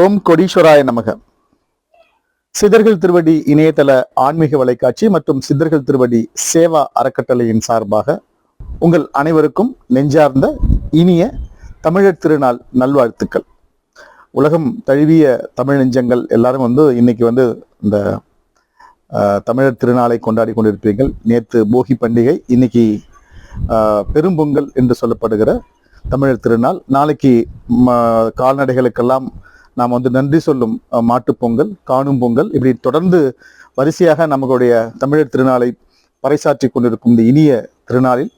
ஓம் கொடீஸ்வராய நமக. சித்தர்கள் திருவடி இணையதள ஆன்மீக வலைக்காட்சி மற்றும் சித்தர்கள் திருவடி சேவா அறக்கட்டளையின் சார்பாக உங்கள் அனைவருக்கும் நெஞ்சார்ந்த இனிய தமிழர் திருநாள் நல்வாழ்த்துக்கள். உலகம் தழுவிய தமிழ் நெஞ்சங்கள் எல்லாரும் இன்னைக்கு இந்த தமிழர் திருநாளை கொண்டாடி கொண்டிருப்பீர்கள். நேற்று போகி பண்டிகை, இன்னைக்கு பெரும்பொங்கல் என்று சொல்லப்படுகிற தமிழர் திருநாள். நாளைக்கு கால்நடைகளுக்கெல்லாம் நாம் நன்றி சொல்லும் மாட்டுப் பொங்கல், காணும் பொங்கல், இப்படி தொடர்ந்து வரிசையாக நம்மளுடைய தமிழர் திருநாளை பறைசாற்றி கொண்டிருக்கும் இந்த இனிய திருநாளில்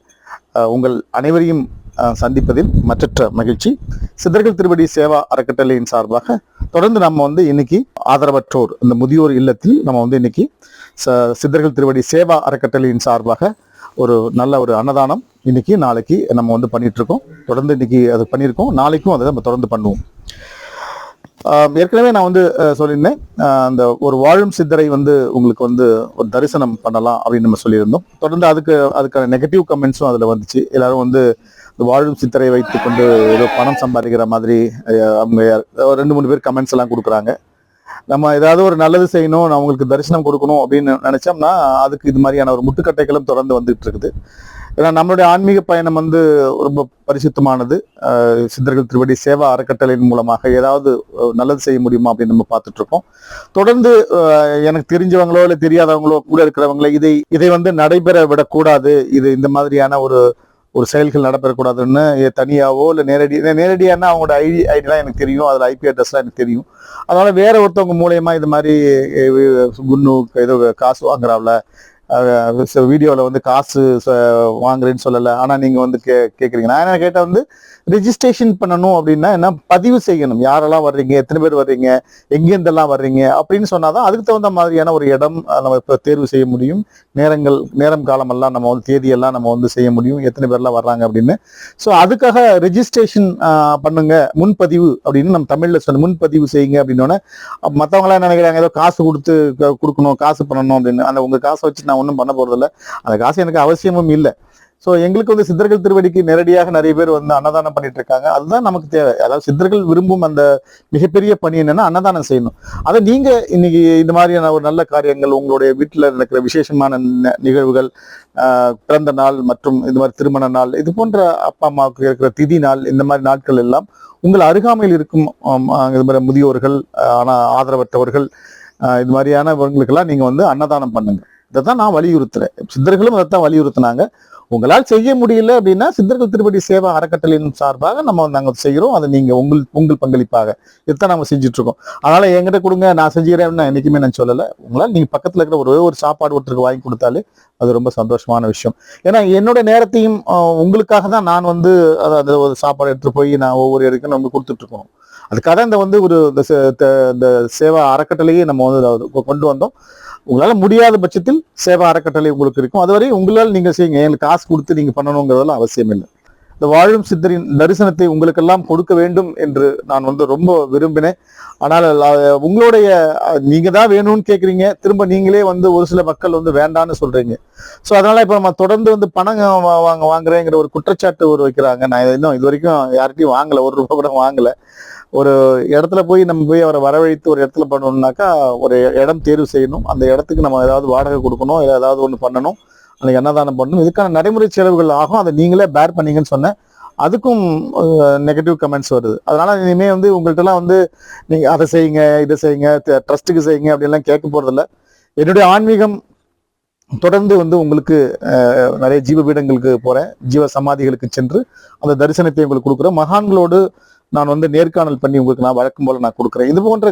உங்கள் அனைவரையும் சந்திப்பதில் மற்றற்ற மகிழ்ச்சி. சித்தர்கள் திருவடி சேவா அறக்கட்டளையின் சார்பாக தொடர்ந்து நம்ம இன்னைக்கு ஆதரவற்றோர் இந்த முதியோர் இல்லத்தில் நம்ம இன்னைக்கு சித்தர்கள் திருவடி சேவா அறக்கட்டளையின் சார்பாக ஒரு நல்ல ஒரு அன்னதானம் இன்னைக்கு நாளைக்கு நம்ம பண்ணிட்டு இருக்கோம். தொடர்ந்து இன்னைக்கு அது பண்ணியிருக்கோம், நாளைக்கும் அதை நம்ம தொடர்ந்து பண்ணுவோம். ஏற்கனவே நான் சொல்லியிருந்தேன், அந்த ஒரு வாழும் சித்தரை உங்களுக்கு ஒரு தரிசனம் பண்ணலாம் அப்படின்னு நம்ம சொல்லியிருந்தோம். தொடர்ந்து அதுக்கான நெகட்டிவ் கமெண்ட்ஸும் அதில் வந்துச்சு. எல்லாரும் இந்த வாழும் சித்தரை வைத்து கொண்டு ஏதோ பணம் சம்பாதிக்கிற மாதிரி அவங்க 2-3 பேர் கமெண்ட்ஸ் எல்லாம் கொடுக்குறாங்க. நம்ம ஏதாவது ஒரு நல்லது செய்யணும், நான் அவங்களுக்கு தரிசனம் கொடுக்கணும் அப்படின்னு நினைச்சோம்னா அதுக்கு இது மாதிரியான ஒரு முட்டுக்கட்டைகளும் தொடர்ந்து வந்துட்டு இருக்குது. ஏன்னா நம்மளுடைய ஆன்மீக பயணம் ரொம்ப பரிசுத்தமானது. சித்தர்கள் திருவடி சேவா அறக்கட்டளையின் மூலமாக ஏதாவது நல்லது செய்ய முடியுமா அப்படின்னு நம்ம பார்த்துட்டு இருக்கோம். தொடர்ந்து எனக்கு தெரிஞ்சவங்களோ இல்லை தெரியாதவங்களோ கூட இருக்கிறவங்கள இதை நடைபெற விடக்கூடாது, இது இந்த மாதிரியான ஒரு செயல்கள் நடைபெறக்கூடாதுன்னு தனியாவோ இல்லை நேரடியான அவங்களோட ஐடிலாம் எனக்கு தெரியும், அதில் ஐபி அட்ரஸ்லாம் எனக்கு தெரியும். அதனால வேற ஒருத்தவங்க மூலயமா இது மாதிரி குன்னு ஏதோ காசு வாங்குறாவில் வீடியோவில் காசு வாங்குறேன்னு சொல்லலை, ஆனால் நீங்கள் கேட்குறீங்க. நான் என்ன கேட்டால் ரெஜிஸ்ட்ரேஷன் பண்ணணும் அப்படின்னா என்ன, பதிவு செய்யணும், யாரெல்லாம் வர்றீங்க, எத்தனை பேர் வர்றீங்க, எங்கேருந்தெல்லாம் வர்றீங்க அப்படின்னு சொன்னாதான் அதுக்கு தகுந்த மாதிரியான ஒரு இடம் நம்ம இப்போ தேர்வு செய்ய முடியும். நேரம் காலமெல்லாம் நம்ம தேதியெல்லாம் நம்ம செய்ய முடியும், எத்தனை பேர்லாம் வர்றாங்க அப்படின்னு. ஸோ அதுக்காக ரெஜிஸ்ட்ரேஷன் பண்ணுங்க, முன்பதிவு அப்படின்னு நம்ம தமிழில் சொன்ன முன்பதிவு செய்யுங்க அப்படின்னோடனே மற்றவங்களாம் என்ன நினைக்கிறாங்க, ஏதோ காசு கொடுக்கணும், காசு பண்ணணும் அப்படின்னு. அந்த உங்கள் காசை வச்சு நான் ஒன்றும் பண்ண போறதில்லை, அந்த காசு எனக்கு அவசியமும் இல்லை. ஸோ எங்களுக்கு சித்தர்கள் திருவடிக்கு நேரடியாக நிறைய பேர் அன்னதானம் பண்ணிட்டு இருக்காங்க. அதுதான் நமக்கு தேவை. அதாவது சித்தர்கள் விரும்பும் அந்த மிகப்பெரிய பணி என்னன்னா அன்னதானம் செய்யணும். அதை நீங்க இன்னைக்கு இந்த மாதிரியான ஒரு நல்ல காரியங்கள், உங்களுடைய வீட்டில் நடக்கிற விசேஷமான நிகழ்வுகள், பிறந்த நாள் மற்றும் இந்த மாதிரி திருமண நாள், இது போன்ற அப்பா அம்மாவுக்கு இருக்கிற திதி நாள், இந்த மாதிரி நாட்கள் எல்லாம் உங்கள் அருகாமையில் இருக்கும் இது மாதிரி முதியோர்கள், ஆதரவற்றவர்கள், இது மாதிரியானவர்களுக்கெல்லாம் நீங்க அன்னதானம் பண்ணுங்க. இதைத்தான் நான் வலியுறுத்துறேன். சித்தர்களும் அதைத்தான் வலியுறுத்தினாங்க. உங்களால் செய்ய முடியல அப்படின்னா சித்தர்கள் திருப்பதி சேவா அறக்கட்டளையின் சார்பாக நாங்கள் செய்கிறோம். அதை நீங்க உங்கள் பங்களிப்பாக இதைத்தான் நம்ம செஞ்சுட்டு இருக்கோம். அதனால என்கிட்ட கொடுங்க, நான் செஞ்சுக்கிறேன் என்னைக்குமே நான் சொல்லலை. உங்களால் நீங்க பக்கத்துல இருக்கிற ஒரே ஒரு சாப்பாடு ஒருத்தருக்கு வாங்கி கொடுத்தாலே அது ரொம்ப சந்தோஷமான விஷயம். ஏன்னா என்னோட நேரத்தையும் உங்களுக்காக தான் நான் அந்த ஒரு சாப்பாடு எடுத்துட்டு போய் நான் ஒவ்வொரு இடத்துக்கும் நம்ம கொடுத்துட்டு இருக்கோம். அதுக்காக தான் இந்த சேவா அறக்கட்டளையே நம்ம கொண்டு வந்தோம். உங்களால முடியாத பட்சத்தில் சேவா அறக்கட்டளை உங்களுக்கு இருக்கும். அதுவரை உங்களால் நீங்க செய்யுங்க, எங்களுக்கு காசு கொடுத்து நீங்க பண்ணணுங்கிறதெல்லாம் அவசியம் இல்லை. இந்த வாழும் சித்தரின் தரிசனத்தை உங்களுக்கெல்லாம் கொடுக்க வேண்டும் என்று நான் ரொம்ப விரும்பினேன். ஆனால் உங்களுடைய நீங்க தான் வேணும்னு கேட்குறீங்க, திரும்ப நீங்களே ஒரு சில மக்கள் வேண்டான்னு சொல்றீங்க. ஸோ அதனால இப்ப நம்ம தொடர்ந்து பணம் வாங்குறேங்கிற ஒரு குற்றச்சாட்டு வைக்கிறாங்க. நான் இன்னும் இது வரைக்கும் யார்கிட்டையும் வாங்கல, ₹1 கூட வாங்கல. ஒரு இடத்துல நம்ம போய் அவரை வரவழைத்து ஒரு இடத்துல பண்ணணும்னாக்கா ஒரு இடம் தேர்வு செய்யணும், அந்த இடத்துக்கு நம்ம ஏதாவது வாடகை கொடுக்கணும், இல்லை ஏதாவது ஒன்று பண்ணணும், அன்னைக்கு அன்னதானம் பண்ணணும். இதுக்கான நடைமுறை செலவுகள் ஆகும். அதை நீங்களே பேர் பண்ணீங்கன்னு சொன்னேன். அதுக்கும் நெகட்டிவ் கமெண்ட்ஸ் வருது. அதனால இனிமே உங்கள்கிட்டலாம் நீங்க அதை செய்யுங்க, இதை செய்யுங்க, ட்ரஸ்ட்டுக்கு செய்யுங்க அப்படின்லாம் கேட்க போறதில்ல. என்னுடைய ஆன்மீகம் தொடர்ந்து உங்களுக்கு நிறைய ஜீவபீடங்களுக்கு போறேன், ஜீவ சமாதிகளுக்கு சென்று அந்த தரிசனத்தை உங்களுக்கு கொடுக்குறேன். மகான்களோடு நான் நேர்காணல் பண்ணி உங்களுக்கு நான் வழக்கம் போல நான் கொடுக்குறேன். இது போன்ற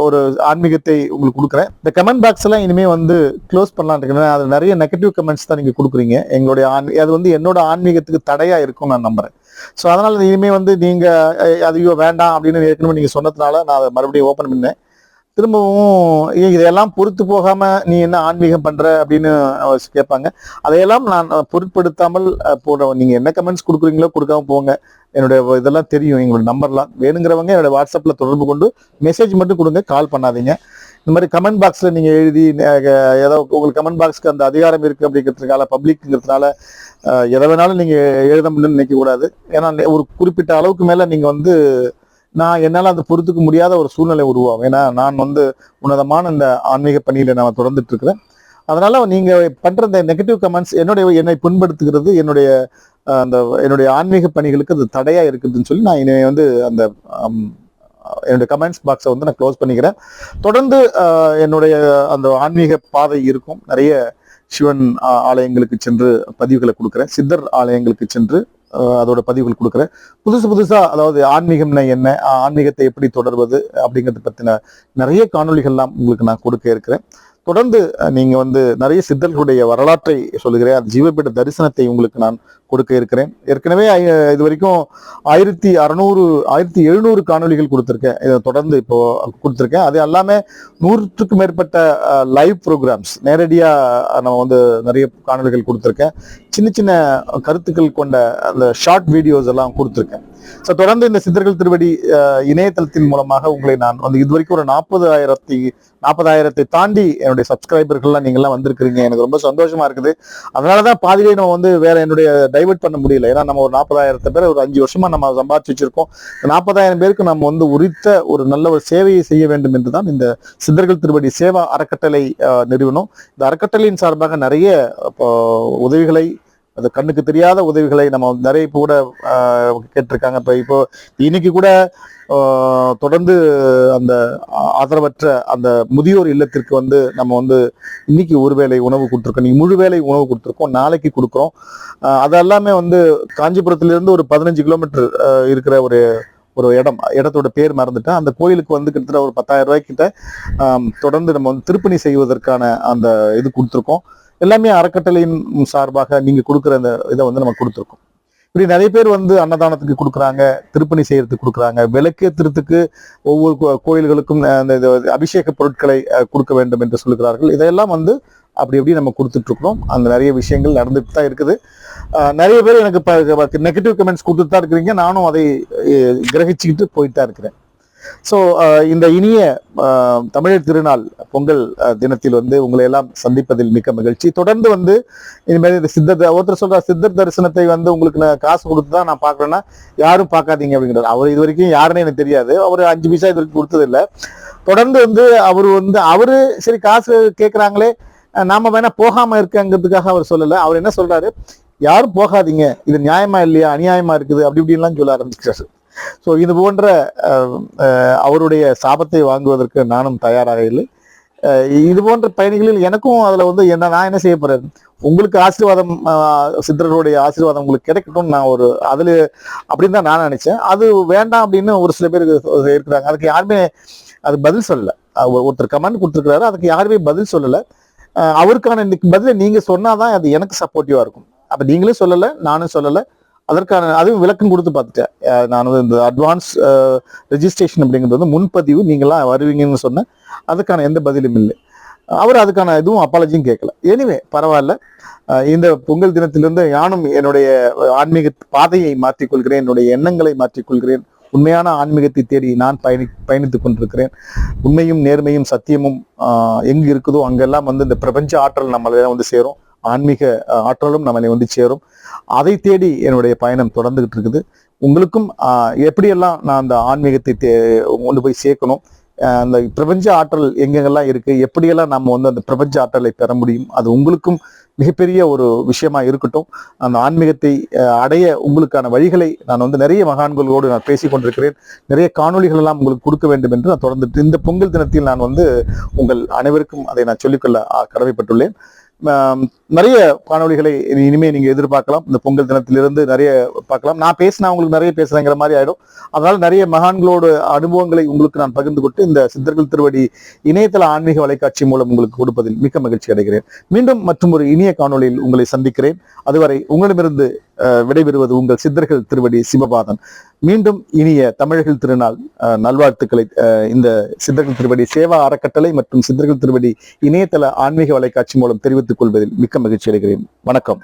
ஒரு ஆன்மீகத்தை உங்களுக்கு கொடுக்குறேன். இந்த கமெண்ட் பாக்ஸ் எல்லாம் இனிமே க்ளோஸ் பண்ணலான்னு இருக்கேன். அது நிறைய நெகட்டிவ் கமெண்ட்ஸ் தான் நீங்க கொடுக்குறீங்க. எங்களுடைய அது என்னோட ஆன்மீகத்துக்கு தடையா இருக்கும் நான் நம்புறேன். ஸோ அதனால இனிமே நீங்க அதையோ வேண்டாம் அப்படின்னு ஏற்கனவே நீங்க சொன்னதுனால நான் அதை மறுபடியும் ஓப்பன் பண்ணேன். திரும்பவும் இதையெல்லாம் பொறுத்து போகாம நீ என்ன ஆன்மீகம் பண்ற அப்படின்னு கேட்பாங்க. அதையெல்லாம் நான் பொருட்படுத்தாமல் நீங்க என்ன கமெண்ட்ஸ் கொடுக்குறீங்களோ கொடுக்காம போங்க. என்னுடைய இதெல்லாம் தெரியும், எங்களோட நம்பர்லாம். வேணுங்கிறவங்க என்னோட வாட்ஸ்அப்ல தொடர்பு கொண்டு மெசேஜ் மட்டும் கொடுங்க, கால் பண்ணாதீங்க. இந்த மாதிரி கமெண்ட் பாக்ஸ்ல நீங்க எழுதி ஏதோ உங்களுக்கு கமெண்ட் பாக்ஸ்க்கு அந்த அதிகாரம் இருக்கு அப்படிங்கிறதுனால, பப்ளிக்ங்கிறதுனால எதை வேணாலும் நீங்க எழுத முடியும்னு நினைக்க கூடாது. ஏன்னா ஒரு குறிப்பிட்ட அளவுக்கு மேல நீங்க என்னால் அதை பொறுத்துக்க முடியாத ஒரு சூழ்நிலை உருவாகும். ஏன்னா நான் உன்னதமான இந்த ஆன்மீக பணியில நான் தொடர்ந்துட்டு இருக்கிறேன். அதனால நீங்க பண்ற இந்த நெகட்டிவ் கமெண்ட்ஸ் என்னை புண்படுத்துகிறது, என்னுடைய ஆன்மீக பணிகளுக்கு அது தடையா இருக்குதுன்னு சொல்லி நான் என்னை அந்த என்னுடைய கமெண்ட்ஸ் பாக்ஸை நான் க்ளோஸ் பண்ணிக்கிறேன். தொடர்ந்து என்னுடைய அந்த ஆன்மீக பாதை இருக்கும். நிறைய சிவன் ஆலயங்களுக்கு சென்று பதிவுகளை கொடுக்குறேன், சித்தர் ஆலயங்களுக்கு சென்று அதோட பதிவுகள் கொடுக்குறேன். புதுசா அதாவது ஆன்மீகம்னா என்ன, ஆன்மீகத்தை எப்படி தொடர்வது அப்படிங்கிறத பத்தின நிறைய காணொலிகள்லாம் உங்களுக்கு நான் கொடுக்க இருக்கிறேன். தொடர்ந்து நீங்க நிறைய சித்தர்களுடைய வரலாற்றை சொல்லுகிறேன், அந்த ஜீவபீட தரிசனத்தை உங்களுக்கு நான் கொடுக்க இருக்கிறேன். ஏற்கனவே இது வரைக்கும் 1700 காணொலிகள் கொடுத்துருக்கேன். இதை தொடர்ந்து இப்போ கொடுத்துருக்கேன். அது எல்லாமே 100க்கும் மேற்பட்ட லைவ் ப்ரோக்ராம்ஸ் நேரடியா நம்ம நிறைய காணொலிகள் கொடுத்துருக்கேன். சின்ன சின்ன கருத்துக்கள் கொண்ட அந்த ஷார்ட் வீடியோஸ் எல்லாம் கொடுத்துருக்கேன். ஸோ தொடர்ந்து இந்த சித்தர்கள் திருவடி இணையதளத்தின் மூலமாக உங்களை நான் இது வரைக்கும் ஒரு 40,000 தாண்டி என்னுடைய சப்ஸ்கிரைபர்கள்லாம் நீங்கள்லாம் வந்திருக்கிறீங்க. எனக்கு ரொம்ப சந்தோஷமா இருக்குது. அதனாலதான் பாதியிலே நம்ம வேற என்னுடைய டைவர்ட் பண்ண முடியல. ஏன்னா நம்ம ஒரு 40,000 பேர் ஒரு 5 வருஷமா நம்ம சம்பாதிச்சு வச்சிருக்கோம். 40,000 பேருக்கு நம்ம உரித்த ஒரு நல்ல ஒரு சேவையை செய்ய வேண்டும் என்றுதான் இந்த சித்தர்கள் திருவடி சேவா அறக்கட்டளை நிறுவனம். இந்த அறக்கட்டளையின் சார்பாக நிறைய உதவிகளை, அது கண்ணுக்கு தெரியாத உதவிகளை நம்ம நிறைய இப்போ கூட கேட்டிருக்காங்க. இப்போ இன்னைக்கு கூட தொடர்ந்து அந்த ஆதரவற்ற அந்த முதியோர் இல்லத்திற்கு நம்ம இன்னைக்கு ஒருவேளை உணவு கொடுத்துருக்கோம், நீங்க முழு வேளை உணவு கொடுத்துருக்கோம், நாளைக்கு கொடுக்குறோம். அதெல்லாமே காஞ்சிபுரத்திலிருந்து ஒரு 15 கிலோமீட்டர் இருக்கிற ஒரு இடத்தோட பேர் மறந்துட்டேன். அந்த கோயிலுக்கு கிட்டத்தட்ட ஒரு 10,000 ரூபாய்க்கு கிட்ட தொடர்ந்து நம்ம திருப்பணி செய்வதற்கான அந்த இது கொடுத்துருக்கோம். எல்லாமே அறக்கட்டளையின் சார்பாக நீங்க கொடுக்குற அந்த இதை நம்ம கொடுத்துருக்கோம். இப்படி நிறைய பேர் அன்னதானத்துக்கு கொடுக்குறாங்க, திருப்பணி செய்யறதுக்கு கொடுக்குறாங்க, விளக்கேற்றுறதுக்கு ஒவ்வொரு கோயில்களுக்கும் அந்த அபிஷேக பொருட்களை கொடுக்க வேண்டும் என்று சொல்லுகிறார்கள். இதையெல்லாம் அப்படி நம்ம கொடுத்துட்டு இருக்கிறோம். அந்த நிறைய விஷயங்கள் நடந்துட்டு தான் இருக்குது. நிறைய பேர் எனக்கு நெகட்டிவ் கமெண்ட்ஸ் கொடுத்துட்டு தான் இருக்கிறீங்க. நானும் அதை கிரகிச்சுக்கிட்டு போயிட்டு தான் இருக்கிறேன். ஸோ இந்த இனிய தமிழர் திருநாள் பொங்கல் தினத்தில் உங்களை எல்லாம் சந்திப்பதில் மிக்க மகிழ்ச்சி. தொடர்ந்து இனிமேல் இந்த ஒருத்தர் சொல்ற சித்தர் தரிசனத்தை உங்களுக்கு நான் காசு கொடுத்து தான் நான் பார்க்குறேன்னா யாரும் பார்க்காதீங்க அப்படிங்கிறார். அவர் இது வரைக்கும் யாருன்னு எனக்கு தெரியாது. அவர் 5 பைசா இது வரைக்கும் கொடுத்தது இல்லை. தொடர்ந்து அவரு சரி காசு கேட்குறாங்களே நாம வேணா போகாம இருக்கங்கிறதுக்காக அவர் சொல்லலை. அவர் என்ன சொல்றாரு, யாரும் போகாதீங்க, இது நியாயமா இல்லையா, அநியாயமா இருக்குது, அப்படி இப்படின்லாம் சொல்ல ஆரம்பிச்சிட்டாரு. ஸோ இது போன்ற அவருடைய சாபத்தை வாங்குவதற்கு நானும் தயாராக இல்லை. இது போன்ற பயணிகளில் எனக்கும் அதுல நான் என்ன செய்ய போறேன், உங்களுக்கு ஆசீர்வாதம், சித்தர்களுடைய ஆசீர்வாதம் உங்களுக்கு கிடைக்கட்டும், நான் அதுல அப்படின்னு தான் நான் நினைச்சேன். அது வேண்டாம் அப்படின்னு ஒரு சில பேர் இருக்கிறாங்க. அதுக்கு யாருமே அது பதில் சொல்லல. ஒருத்தர் கமெண்ட் கொடுத்துருக்கிறாரு, அதுக்கு யாருமே பதில் சொல்லல. அவருக்கான பதில நீங்க சொன்னாதான் அது எனக்கு சப்போர்ட்டிவா இருக்கும். அப்ப நீங்களும் சொல்லல, நானும் சொல்லல. அதற்கான அதுவும் விளக்கம் கொடுத்து பார்த்துட்டேன். நான் இந்த அட்வான்ஸ் ரெஜிஸ்ட்ரேஷன் அப்படிங்கிறது முன்பதிவு நீங்களாம் வருவீங்கன்னு சொன்னேன். அதுக்கான எந்த பதிலும் இல்லை. அவர் அதுக்கான இதுவும் அப்பாலஜியும் கேட்கல. எனிவே பரவாயில்ல. இந்த பொங்கல் தினத்திலிருந்து நானும் என்னுடைய ஆன்மீக பாதையை மாற்றிக்கொள்கிறேன், என்னுடைய எண்ணங்களை மாற்றிக்கொள்கிறேன். உண்மையான ஆன்மீகத்தை தேடி நான் பயணித்துக் கொண்டிருக்கிறேன். உண்மையும் நேர்மையும் சத்தியமும் எங்கு இருக்குதோ அங்கெல்லாம் இந்த பிரபஞ்ச ஆற்றல் நம்மள சேரும், ஆன்மீக ஆற்றலும் நம்மளை சேரும். அதை தேடி என்னுடைய பயணம் தொடர்ந்துகிட்டு இருக்குது. உங்களுக்கும் எப்படியெல்லாம் நான் அந்த ஆன்மீகத்தை கொண்டு போய் சேர்க்கணும், அந்த பிரபஞ்ச ஆற்றல் எங்கெங்கெல்லாம் இருக்கு, எப்படியெல்லாம் நம்ம அந்த பிரபஞ்ச ஆற்றலை பெற முடியும், அது உங்களுக்கும் மிகப்பெரிய ஒரு விஷயமா இருக்கட்டும். அந்த ஆன்மீகத்தை அடைய உங்களுக்கான வழிகளை நான் நிறைய மகான்களோடு நான் பேசி கொண்டிருக்கிறேன். நிறைய காணொலிகள் எல்லாம் உங்களுக்கு கொடுக்க வேண்டும் என்று நான் தொடர்ந்துட்டு இந்த பொங்கல் தினத்தில் நான் உங்கள் அனைவருக்கும் அதை நான் சொல்லிக்கொள்ள கடமைப்பட்டுள்ளேன். நிறைய காணொலிகளை இனிமே நீங்க எதிர்பார்க்கலாம். இந்த பொங்கல் தினத்திலிருந்து நிறைய பார்க்கலாம். நான் பேசினா உங்களுக்கு நிறைய பேசுறேங்கிற மாதிரி ஆயிடும். அதனால நிறைய மகான்களோட அனுபவங்களை உங்களுக்கு நான் பகிர்ந்து கொண்டு இந்த சித்தர்கள் திருவடி இணையதள ஆன்மீக வலைக்காட்சி மூலம் உங்களுக்கு கொடுப்பதில் மிக்க மகிழ்ச்சி அடைகிறேன். மீண்டும் மற்றும் ஒரு இனிய காணொலியில் உங்களை சந்திக்கிறேன். அதுவரை உங்களிடமிருந்து விடைபெறுவது உங்கள் சித்தர்கள் திருவடி சிவபாதன். மீண்டும் இனிய தமிழர்கள் திருநாள் நல்வாழ்த்துக்களை இந்த சித்தர்கள் திருவடி சேவா அறக்கட்டளை மற்றும் சித்தர்கள் திருவடி இணையதள ஆன்மீக வலைக்காட்சி மூலம் தெரிவித்துக் கொள்வதில் மிக்க மகிழ்ச்சி அடைகிறேன். வணக்கம்.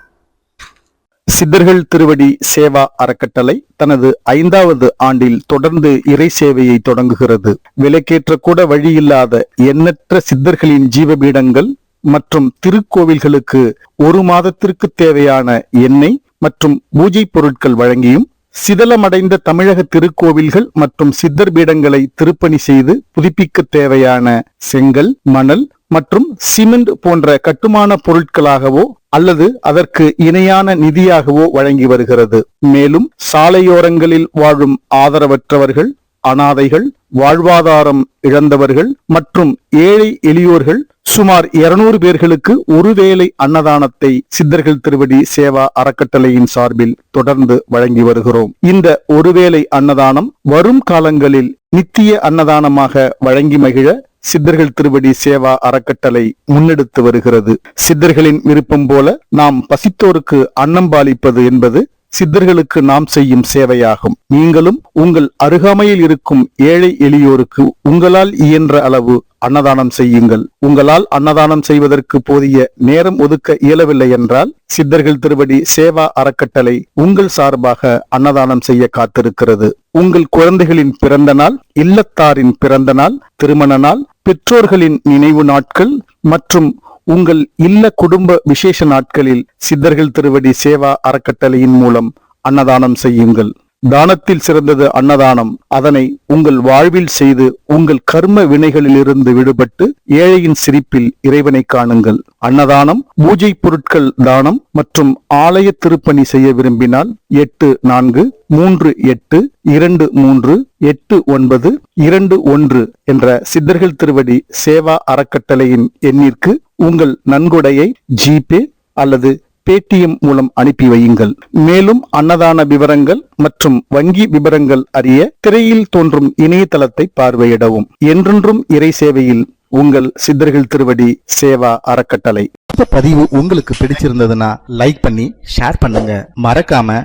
சித்தர்கள் திருவடி சேவா அறக்கட்டளை தனது 5வது ஆண்டில் தொடர்ந்து இறை சேவையை தொடங்குகிறது. விலைக்கேற்ற கூட வழியில்லாத எண்ணற்ற சித்தர்களின் ஜீவபீடங்கள் மற்றும் திருக்கோவில்களுக்கு 1 மாதத்திற்கு தேவையான எண்ணெய் மற்றும் பூஜை பொருட்கள் வழங்கியும் சிதலமடைந்த தமிழக திருக்கோவில்கள் மற்றும் சித்தர் பீடங்களை திருப்பணி செய்து புதுப்பிக்க தேவையான செங்கல், மணல் மற்றும் சிமெண்ட் போன்ற கட்டுமான பொருட்களாகவோ அல்லது அதற்கு இணையான நிதியாகவோ வழங்கி வருகிறது. மேலும் சாலையோரங்களில் வாழும் ஆதரவற்றவர்கள், அனாதைகள், வாழ்வாதாரம் இழந்தவர்கள் மற்றும் ஏழை எளியோர்கள் சுமார் 200 பேர்களுக்கு ஒருவேளை அன்னதானத்தை சித்தர்கள் திருவடி சேவா அறக்கட்டளையின் சார்பில் தொடர்ந்து வழங்கி வருகிறோம். இந்த ஒருவேளை அன்னதானம் வரும் காலங்களில் நித்திய அன்னதானமாக வழங்கி மகிழ சித்தர்கள் திருவடி சேவா அறக்கட்டளை முன்னெடுத்து வருகிறது. சித்தர்களின் விருப்பம் போல நாம் பசித்தோருக்கு அன்னம் பாலிப்பது என்பது சித்தர்களுக்கு நாம் செய்யும் சேவையாகும். நீங்களும் உங்கள் அருகாமையில் இருக்கும் ஏழை எளியோருக்கு உங்களால் இயன்ற அளவு அன்னதானம் செய்யுங்கள். உங்களால் அன்னதானம் செய்வதற்கு போதிய நேரம் ஒதுக்க இயலவில்லை என்றால் சித்தர்கள் திருவடி சேவா அறக்கட்டளை உங்கள் சார்பாக அன்னதானம் செய்ய காத்திருக்கிறது. உங்கள் குழந்தைகளின் பிறந்த நாள், இல்லத்தாரின் பிறந்த நாள், திருமண நாள், பெற்றோர்களின் நினைவு நாட்கள் மற்றும் உங்கள் இல்ல குடும்ப விசேஷ நாட்களில் சித்தர்கள் திருவடி சேவா அறக்கட்டளையின் மூலம் அன்னதானம் செய்யுங்கள். தானத்தில் சிறந்தது அன்னதானம். அதனை உங்கள் வாழ்வில் செய்து உங்கள் கர்ம வினைகளிலிருந்து விடுபட்டு ஏழையின் சிரிப்பில் இறைவனை காணுங்கள். அன்னதானம், பூஜை பொருட்கள் தானம் மற்றும் ஆலய திருப்பணி செய்ய விரும்பினால் 8438238921 என்ற சித்தர்கள் திருவடி சேவா அறக்கட்டளையின் எண்ணிற்கு உங்கள் நன்கொடையை ஜிபே அல்லது பேடிஎம் மூலம் அனுப்பி வையுங்கள். மேலும் அன்னதான விவரங்கள் மற்றும் வங்கி விவரங்கள் அறிய திரையில் தோன்றும் இணையதளத்தை பார்வையிடவும். என்றென்றும் இறை சேவையில் உங்கள் சித்தர்கள் திருவடி சேவா அறக்கட்டளை. இந்த பதிவு உங்களுக்கு பிடிச்சிருந்ததுன்னா லைக் பண்ணி ஷேர் பண்ணுங்க. மறக்காம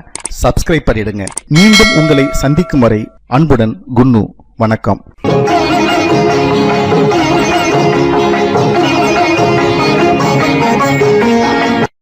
சப்ஸ்கிரைப் பண்ணிடுங்க. மீண்டும் உங்களை சந்திக்கும் வரை அன்புடன் குன்னு. வணக்கம்.